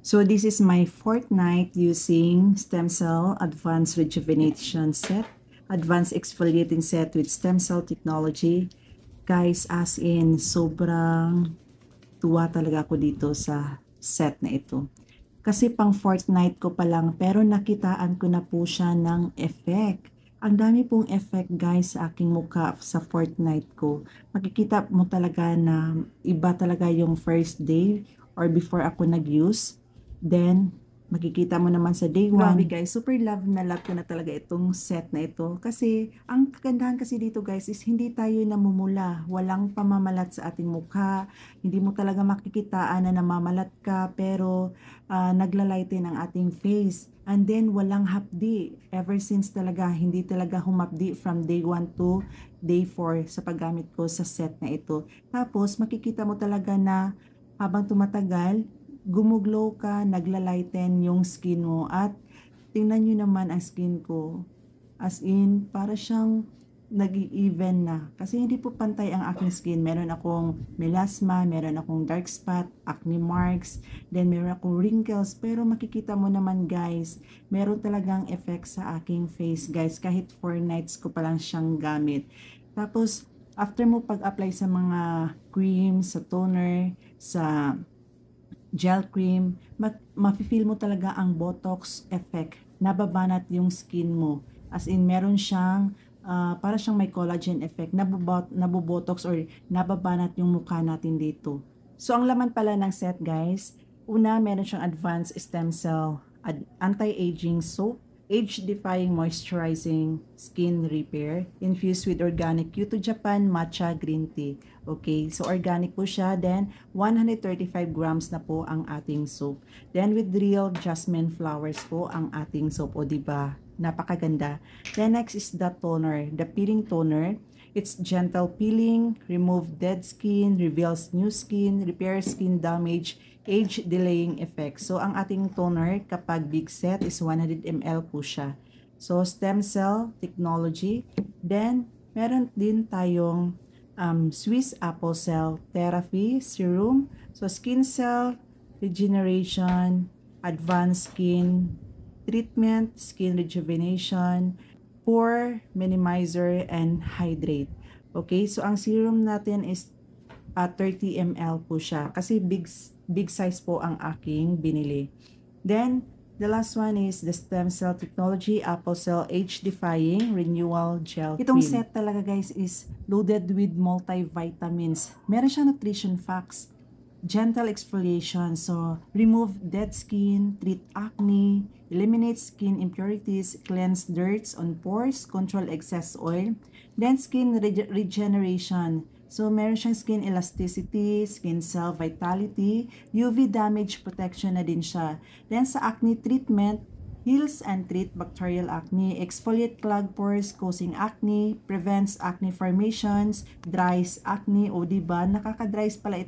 So this is my fourth night using Stem Cell Advanced Rejuvenation Set, Advanced Exfoliating Set with Stem Cell Technology. Guys, as in, sobrang tuwa talaga ako dito sa set na ito. Kasi pang fourth night ko pa lang, pero nakitaan ko na po siya ng effect. Ang dami pong effect guys sa aking mukha sa fourth night ko. Makikita mo talaga na iba talaga yung first day or before ako nag-use. Then, makikita mo naman sa day 1. Grabe guys, super love na love ko na talaga itong set na ito. Kasi, ang kagandahan kasi dito guys is hindi tayo namumula. Walang pamamalat sa ating mukha. Hindi mo talaga makikitaan na namamalat ka. Pero, naglalighten ang ating face. And then, walang hapdi. Ever since talaga, hindi talaga humapdi from day 1 to day 4 sa paggamit ko sa set na ito. Tapos, makikita mo talaga na habang tumatagal, gumuglow ka, naglalighten yung skin mo. At tingnan nyo naman ang skin ko. As in, para siyang nag-even na. Kasi hindi po pantay ang aking skin. Meron akong melasma, meron akong dark spot, acne marks, then meron akong wrinkles. Pero makikita mo naman guys, meron talagang effect sa aking face guys. Kahit 4 nights ko pa lang siyang gamit. Tapos, after mo pag-apply sa mga cream, sa toner, sa gel cream, mafe-feel mo talaga ang Botox effect. Nababanat yung skin mo. As in, meron siyang, para siyang may collagen effect. Nabobotox or nababanat yung mukha natin dito. So, ang laman pala ng set guys, una, meron siyang advanced stem cell anti-aging soap, age-defying moisturizing skin repair, infused with organic Kyoto Japan matcha green tea. Okay, so organic po siya. Then, 135 grams na po ang ating soap. Then, with real jasmine flowers po ang ating soap. O, diba? Napakaganda. Then, next is the toner, the peeling toner. It's gentle peeling, remove dead skin, reveals new skin, repairs skin damage, age delaying effect. So, ang ating toner kapag big set is 100 ml po siya. So, stem cell technology. Then, meron din tayong Swiss apple cell therapy serum. So, skin cell regeneration, advanced skin treatment, skin rejuvenation, pore minimizer, and hydrate. Okay, so ang serum natin is 30 ml po siya. Kasi big size po ang aking binili. Then, the last one is the Stem Cell Technology Apple Cell Age-Defying Renewal Gel Cream. Itong set talaga guys is loaded with multivitamins. Meron siya nutrition facts. Gentle exfoliation, so remove dead skin, treat acne, eliminate skin impurities, cleanse dirts on pores, control excess oil. Then skin regeneration, so meron siyang skin elasticity, skin cell vitality, UV damage protection na din siya. Then sa acne treatment, heals and treat bacterial acne, exfoliate clogged pores causing acne, prevents acne formations, dries acne. O diba, nakaka-dries pala ito